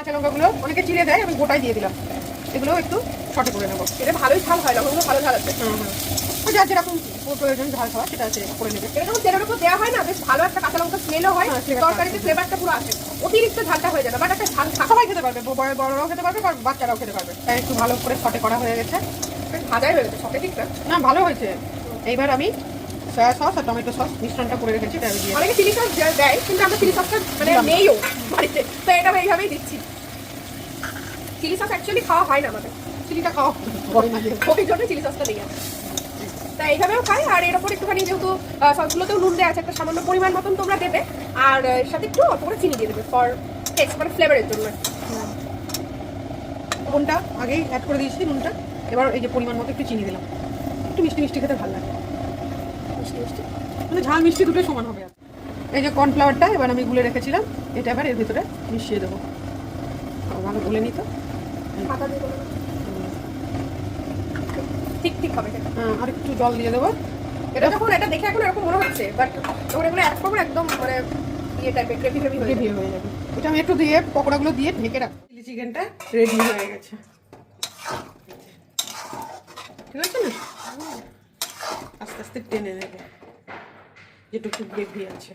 কাঁচা লঙ্কাগুলো অনেকে চিড়ে দেয়, আমি গোটাই দিয়ে দিলাম। এগুলো একটু শর্টে করে নেবো। এটা ভালোই ঝাল হয়, লঙ্কাগুলো ভালো ঝাল আছে। যার যেরকম প্রয়োজন ঝাল খাওয়া সেটা করে নেবে। এটা যখন তেলের উপর দেওয়া হয় না, বেশ ভালো একটা কাঁচা লঙ্কা স্মেলও হয়, তরকারিতে ফ্লেভারটা পুরো আসে। অতিরিক্ত ঝালটা হয়ে যাবে, বাট একটা ঝাল সবাই খেতে পারবে, বড়রাও খেতে পারবে, বাচ্চারাও খেতে পারবে। তাই একটু ভালো করে শর্টে করা হয়ে গেছে। ভাজাই হয়ে গেছে সবে, ঠিক না ভালো হয়েছে। এইবার আমি সয়া সস আর টমেটো সস মিশ্রণটা করে রেখেছি, এটা দিয়ে। অনেকে চিলি সস দেয়, কিন্তু আমরা চিলি সসটা মানে নেইও বাড়িতে, তো এটা এইভাবেই দিচ্ছি। চিলি সস অ্যাকচুয়ালি খাওয়া হয় না আমাদের, চিলিটা খাওয়া বড় না দিয়ে ওই জন্য চিলি সসটা নেই আছে। তাই এইভাবেও খাই। আর এর ওপর একটুখানি যেহেতু সসগুলোতেও নুন দেওয়া আছে, একটা সামান্য পরিমাণ মতন তোমরা দেবে, আর এর সাথে একটু অল্প করে চিনি দিয়ে দেবে ফর টেস্ট, মানে ফ্লেভারের জন্য। নুনটা আগেই অ্যাড করে দিয়েছি নুনটা। এবার এই যে পরিমাণ মতো একটু চিনি দিলাম, একটু মিষ্টি মিষ্টি খেতে ভালো লাগে। মিষ্টি মিষ্টি মানে ঝাল মিষ্টি দুটোই সমান হবে। এই যে কর্নফ্লাওয়ারটা এবার আমি গুলে রেখেছিলাম, এটা এবার এর ভিতরে মিশিয়ে দেবো। ভালো গুলে নিত, পাতা দিয়ে দেবো, ঠিক ঠিক হবে। আর একটু জল দিয়ে দেবো। এটা যখন এটা দেখে এখন এরকম মনে হচ্ছে, বাট যখন এগুলো অ্যাড করবো একদম মানে ইয়ে টাইপের গ্রেভি গ্রেভি হয়ে গ্রেভি হয়ে যাবে। এটা আমি একটু দিয়ে পকোড়াগুলো দিয়ে ঢেকে রাখবো। চিলি চিকেনটা রেডি হয়ে গেছে, ঠিক আছে না? আস্তে আস্তে টেনে নেবে যেটুকু গ্রেভি আছে।